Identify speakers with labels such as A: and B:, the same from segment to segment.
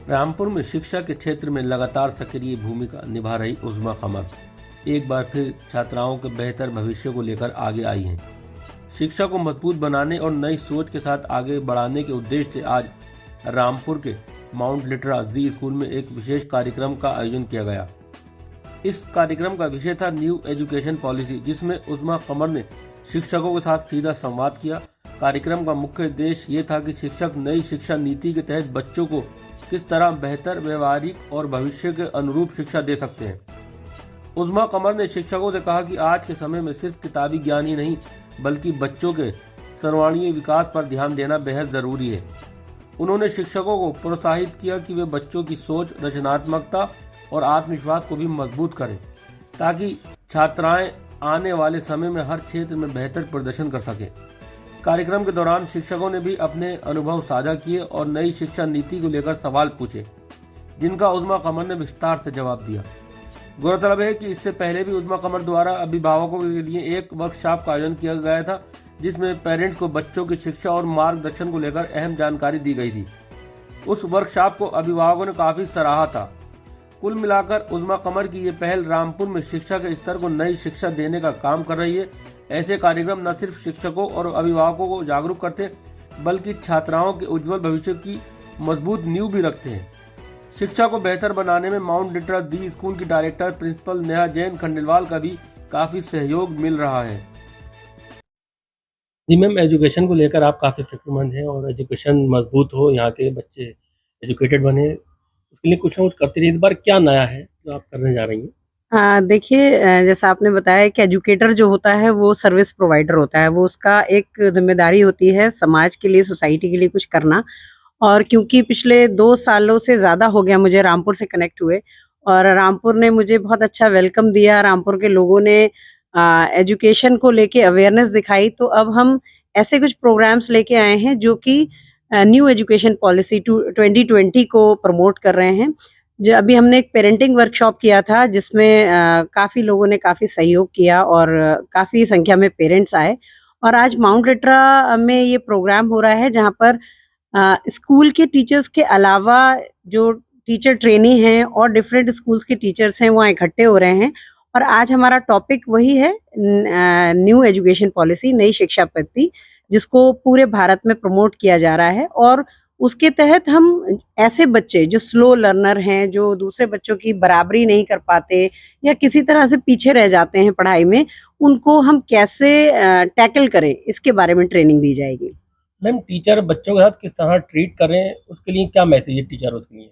A: रामपुर में शिक्षा के क्षेत्र में लगातार सक्रिय भूमिका निभा रही उज़्मा कमर एक बार फिर छात्राओं के बेहतर भविष्य को लेकर आगे आई हैं। शिक्षा को मजबूत बनाने और नई सोच के साथ आगे बढ़ाने के उद्देश्य से आज रामपुर के माउंट लिटरा जी स्कूल में एक विशेष कार्यक्रम का आयोजन किया गया। इस कार्यक्रम का विषय था न्यू एजुकेशन पॉलिसी, जिसमें उज़्मा कमर ने शिक्षकों के साथ सीधा संवाद किया। कार्यक्रम का मुख्य उद्देश्य ये था कि शिक्षक नई शिक्षा नीति के तहत बच्चों को किस तरह बेहतर व्यवहारिक और भविष्य के अनुरूप शिक्षा दे सकते हैं। उज़्मा कमर ने शिक्षकों से कहा कि आज के समय में सिर्फ किताबी ज्ञान ही नहीं बल्कि बच्चों के सर्वांगीण विकास पर ध्यान देना बेहद ज़रूरी है। उन्होंने शिक्षकों को प्रोत्साहित किया कि वे बच्चों की सोच, रचनात्मकता और आत्मविश्वास को भी मजबूत करें ताकि छात्राएं आने वाले समय में हर क्षेत्र में बेहतर प्रदर्शन कर सकें। कार्यक्रम के दौरान शिक्षकों ने भी अपने अनुभव साझा किए और नई शिक्षा नीति को लेकर सवाल पूछे, जिनका उज़्मा कमर ने विस्तार से जवाब दिया। गौरतलब है कि इससे पहले भी उज़्मा कमर द्वारा अभिभावकों के लिए एक वर्कशॉप का आयोजन किया गया था, जिसमें पेरेंट्स को बच्चों की शिक्षा और मार्गदर्शन को लेकर अहम जानकारी दी गई थी। उस वर्कशॉप को अभिभावकों ने काफ़ी सराहा था। कुल मिलाकर उज़्मा कमर की ये पहल रामपुर में शिक्षा के स्तर को नई शिक्षा देने का काम कर रही है। ऐसे कार्यक्रम न सिर्फ शिक्षकों और अभिभावकों को जागरूक करते बल्कि छात्राओं के उज्जवल भविष्य की मजबूत नींव भी रखते हैं। शिक्षा को बेहतर बनाने में माउंट लिटरा दी स्कूल की डायरेक्टर प्रिंसिपल नेहा जैन खंडेलवाल का भी काफ़ी सहयोग मिल रहा है। जी मैम, एजुकेशन को लेकर आप काफ़ी फिक्रमंद हैं और एजुकेशन मजबूत हो, यहाँ के बच्चे एजुकेटेड बने, उसके लिए कुछ ना कुछ करते रहिए। इस बार क्या नया है जो आप करने जा रही हैं?
B: देखिए, जैसा आपने बताया कि एजुकेटर जो होता है वो सर्विस प्रोवाइडर होता है, वो उसका एक जिम्मेदारी होती है समाज के लिए, सोसाइटी के लिए कुछ करना। और क्योंकि पिछले 2 सालों से ज़्यादा हो गया मुझे रामपुर से कनेक्ट हुए और रामपुर ने मुझे बहुत अच्छा वेलकम दिया, रामपुर के लोगों ने एजुकेशन को लेके अवेयरनेस दिखाई, तो अब हम ऐसे कुछ प्रोग्राम्स लेके आए हैं जो कि न्यू एजुकेशन पॉलिसी 2020 को प्रमोट कर रहे हैं। जो अभी हमने एक पेरेंटिंग वर्कशॉप किया था जिसमें काफ़ी लोगों ने काफ़ी सहयोग किया और काफ़ी संख्या में पेरेंट्स आए। और आज माउंट लिटरा में ये प्रोग्राम हो रहा है जहाँ पर स्कूल के टीचर्स के अलावा जो टीचर ट्रेनी हैं और डिफरेंट स्कूल्स के टीचर्स हैं वहाँ इकट्ठे हो रहे हैं। और आज हमारा टॉपिक वही है, न्यू एजुकेशन पॉलिसी, नई शिक्षा पद्धति, जिसको पूरे भारत में प्रमोट किया जा रहा है। और उसके तहत हम ऐसे बच्चे जो स्लो लर्नर हैं, जो दूसरे बच्चों की बराबरी नहीं कर पाते या किसी तरह से पीछे रह जाते हैं पढ़ाई में, उनको हम कैसे टैकल करें, इसके बारे में ट्रेनिंग दी जाएगी।
A: मैम, टीचर बच्चों के साथ किस तरह ट्रीट करें, उसके लिए क्या मैसेज है टीचरों के लिए?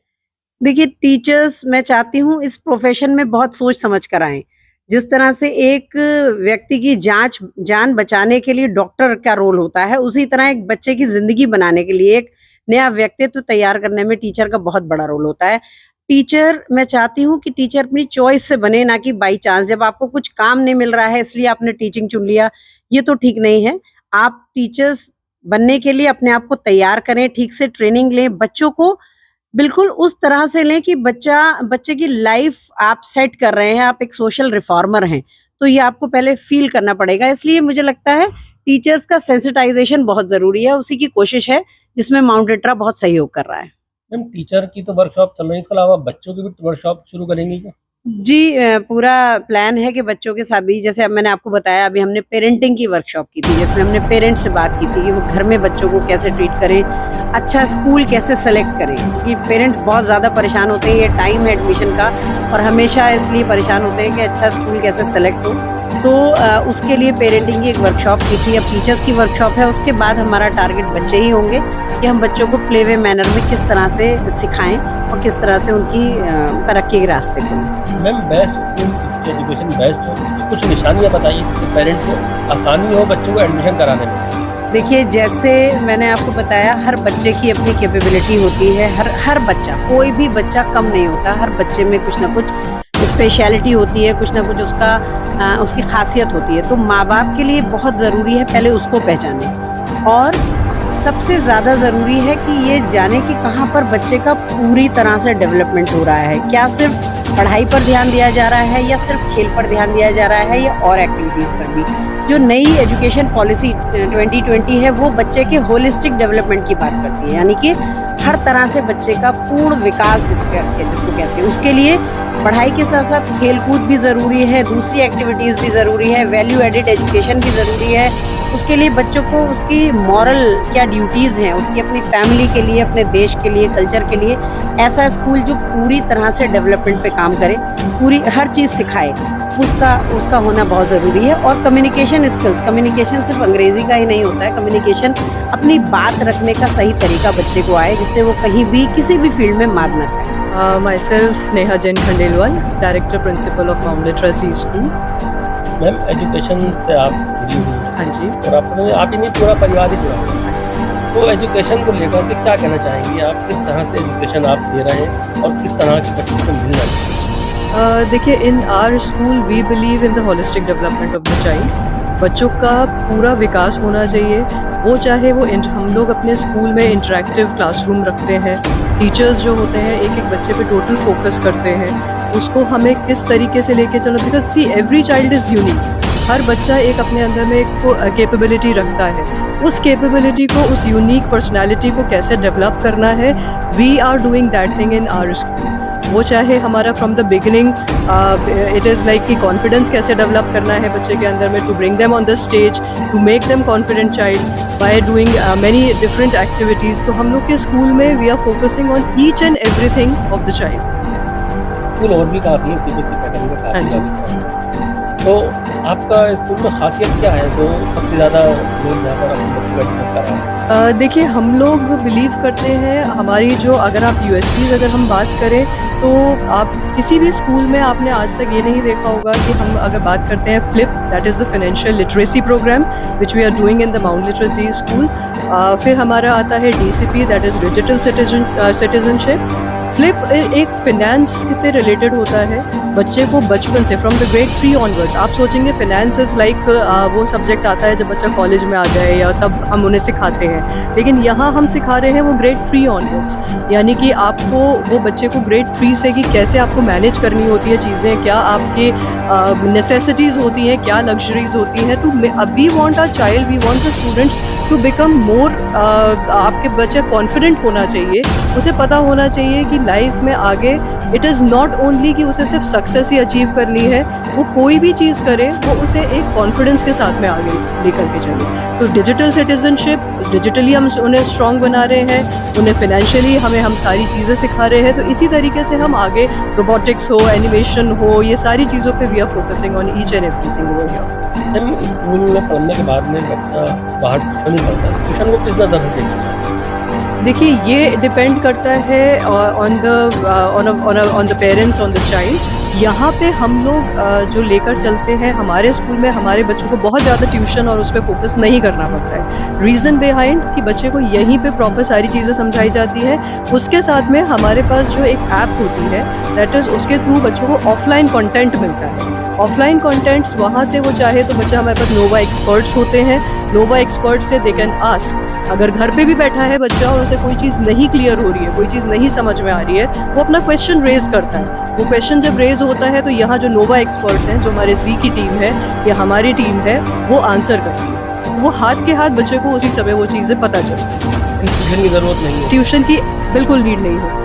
B: देखिए, टीचर्स, मैं चाहती हूँ इस प्रोफेशन में बहुत सोच समझ कर आएँ। जिस तरह से एक व्यक्ति की जान बचाने के लिए डॉक्टर का रोल होता है, उसी तरह एक बच्चे की ज़िंदगी बनाने के लिए, एक नया व्यक्तित्व तैयार करने में टीचर का बहुत बड़ा रोल होता है। टीचर, मैं चाहती हूँ कि टीचर अपनी चॉइस से बने, ना कि बाई चांस। जब आपको कुछ काम नहीं मिल रहा है इसलिए आपने टीचिंग चुन लिया, ये तो ठीक नहीं है। आप टीचर्स बनने के लिए अपने आप को तैयार करें, ठीक से ट्रेनिंग लें, बच्चों को बिल्कुल उस तरह से लें कि बच्चे की लाइफ आप सेट कर रहे हैं, आप एक सोशल रिफॉर्मर हैं, तो ये आपको पहले फील करना पड़ेगा। इसलिए मुझे लगता है टीचर्स का सेंसिटाइजेशन बहुत ज़रूरी है, उसी की कोशिश है जिसमें माउंट लिटरा बहुत सहयोग कर रहा है।
A: मैम, टीचर की तो वर्कशॉप चल रही है, इसके अलावा बच्चों की भी वर्कशॉप शुरू करेंगे क्या?
B: जी, पूरा प्लान है कि बच्चों के साथ भी, जैसे अब मैंने आपको बताया, अभी हमने पेरेंटिंग की वर्कशॉप की थी जिसमें हमने पेरेंट्स से बात की थी कि वो घर में बच्चों को कैसे ट्रीट करें, अच्छा स्कूल कैसे सेलेक्ट करें, क्योंकि पेरेंट्स बहुत ज़्यादा परेशान होते हैं, ये टाइम है एडमिशन का, और हमेशा इसलिए परेशान होते हैं कि अच्छा स्कूल कैसे सेलेक्ट हो। तो उसके लिए पेरेंटिंग की एक वर्कशॉप की थी। अब टीचर्स की वर्कशॉप है, उसके बाद हमारा टारगेट बच्चे ही होंगे कि हम बच्चों को प्ले वे मैनर में किस तरह से सिखाएं और किस तरह से उनकी तरक्की के रास्ते खोलें।
A: Ma'am, best school education best हो, कुछ निशानियाँ बताइए कि पेरेंट्स को आसानी हो बच्चों को एडमिशन कराने में।
B: देखिए, जैसे मैंने आपको बताया, हर बच्चे की अपनी कैपेबिलिटी होती है। हर बच्चा, कोई भी बच्चा कम नहीं होता, हर बच्चे में कुछ ना कुछ स्पेशलिटी होती है, कुछ ना कुछ उसकी खासियत होती है। तो माँ बाप के लिए बहुत ज़रूरी है पहले उसको पहचानें, और सबसे ज़्यादा ज़रूरी है कि ये जाने कि कहाँ पर बच्चे का पूरी तरह से डेवलपमेंट हो रहा है। क्या सिर्फ पढ़ाई पर ध्यान दिया जा रहा है या सिर्फ खेल पर ध्यान दिया जा रहा है या और एक्टिविटीज़ पर भी। जो नई एजुकेशन पॉलिसी 2020 है वो बच्चे के होलिस्टिक डेवलपमेंट की बात करती है, यानी कि हर तरह से बच्चे का पूर्ण विकास जिसको कहते हैं, उसके लिए पढ़ाई के साथ साथ खेलकूद भी ज़रूरी है, दूसरी एक्टिविटीज़ भी ज़रूरी है, वैल्यू एडेड एजुकेशन भी ज़रूरी है। उसके लिए बच्चों को उसकी मॉरल क्या ड्यूटीज़ हैं, उसकी अपनी फैमिली के लिए, अपने देश के लिए, कल्चर के लिए ऐसा स्कूल जो पूरी तरह से डेवलपमेंट पे काम करे, पूरी हर चीज़ सिखाए, उसका होना बहुत ज़रूरी है। और कम्युनिकेशन स्किल्स, कम्युनिकेशन सिर्फ अंग्रेज़ी का ही नहीं होता है, कम्युनिकेशन अपनी बात रखने का सही तरीका बच्चे को आए, जिससे वो कहीं भी किसी भी फील्ड में मार न खाए।
C: Myself Neha Jain Khandelwal, Director Principal of Mount Literacy School.
A: Ma'am education से आप जुड़ी हुई हैं
C: हाँ जी।
A: और आप ही नहीं पूरा परिवार ही जुड़ा हुआ है, तो एजुकेशन को लेकर के क्या कहना चाहेंगी आप? किस तरह से एजुकेशन आप दे रहे हैं और किस तरह के बच्चों को मिल रहा है?
C: देखिए, in our school we believe in the holistic development of the child. बच्चों का पूरा विकास होना चाहिए, वो चाहे वो हम लोग अपने स्कूल में इंटरेक्टिव क्लासरूम रखते हैं, टीचर्स जो होते हैं एक एक बच्चे पे टोटल फोकस करते हैं, उसको हमें किस तरीके से लेके चलो, because see every child is unique. हर बच्चा एक अपने अंदर में एक कैपेबिलिटी रखता है, उस कैपेबिलिटी को, उस यूनिक पर्सनैलिटी को कैसे डेवलप करना है, we are doing that thing in our school. वो चाहे हमारा from the beginning it is like कि कॉन्फिडेंस कैसे डेवलप करना है बच्चे के अंदर में, to bring them on the stage, to make them confident child by doing many different activities. तो हम लोग के स्कूल में we are focusing on each and everything of the child.
A: School और भी काफ़ी है, की पैटर्न में
C: हाँ जी।
A: काफ़ी। तो आपका स्कूल में खासियत क्या है जो सबसे ज़्यादा लोग यहाँ पर अपनी मोटिवेट कर रहा है?
C: देखिए, हम लोग बिलीव करते हैं, हमारी जो अगर आप यूएसपीज़ अगर हम बात करें तो आप किसी भी स्कूल में आपने आज तक ये नहीं देखा होगा कि हम अगर बात करते हैं FLIP, that is the financial literacy program which we are doing in the Mount Literacy School. फिर हमारा आता है DCP, that is digital citizenship. FLIP एक फिनेंस से रिलेटेड होता है, बच्चे को बचपन से फ्रॉम द ग्रेड 3 ऑनवर्ड्स। आप सोचेंगे फिनेंस इज़ लाइक वो सब्जेक्ट आता है जब बच्चा कॉलेज में आ जाए या तब हम उन्हें सिखाते हैं, लेकिन यहाँ हम सिखा रहे हैं वो ग्रेड 3 ऑनवर्ड्स, यानी कि आपको वो बच्चे को ग्रेड 3 से कि कैसे आपको मैनेज करनी होती है चीज़ें, क्या आपकी नेसेसिटीज़ होती हैं, क्या लग्जरीज होती हैं। तो we want our child, we want the students to become more, आपके बच्चे कॉन्फिडेंट होना चाहिए, उसे पता होना चाहिए कि लाइफ में आगे इट इज़ नॉट ओनली कि उसे सिर्फ सक्सेस ही अचीव करनी है, वो कोई भी चीज़ करे वो उसे एक कॉन्फिडेंस के साथ में आगे लेकर के चले। तो डिजिटल सिटीजनशिप, डिजिटली हम उन्हें स्ट्रॉन्ग बना रहे हैं, उन्हें फाइनेंशियली हम सारी चीज़ें सिखा रहे हैं। तो इसी तरीके से हम आगे रोबोटिक्स हो, एनिमेशन हो, ये सारी चीज़ों पे we are focusing on each and everything over here.
A: School में पढ़ने के बाद में बच्चा बाहर ट्यूशन नहीं पढ़ता, ट्यूशन को किस नज़र से देखते हैं?
C: देखिए, ये डिपेंड करता है on the parents, on the child. यहाँ पे हम लोग जो लेकर चलते हैं हमारे स्कूल में, हमारे बच्चों को बहुत ज़्यादा ट्यूशन और उस पर फोकस नहीं करना पड़ता है। रीज़न बिहाइंड कि बच्चे को यहीं पे प्रॉपर सारी चीज़ें समझाई जाती है। उसके साथ में हमारे पास जो एक ऐप होती है, दैट इज़ उसके थ्रू बच्चों को ऑफलाइन कंटेंट मिलता है। ऑफलाइन कंटेंट्स वहाँ से वो चाहे तो बच्चा, हमारे पास नोवा एक्सपर्ट्स होते हैं, नोवा एक्सपर्ट से दे कैन आस्क। अगर घर पे भी बैठा है बच्चा और उसे कोई चीज़ नहीं क्लियर हो रही है, कोई चीज़ नहीं समझ में आ रही है, वो अपना क्वेश्चन रेज करता है। वो क्वेश्चन जब रेज होता है तो यहाँ जो नोवा एक्सपर्ट्स हैं, जो हमारे जी की टीम है या हमारी टीम है, वो आंसर करती है। वो हाथ के हाथ बच्चे को उसी समय वो चीज़ें पता चलती है।
A: ट्यूशन की ज़रूरत नहीं है,
C: ट्यूशन की बिल्कुल नीड नहीं होती।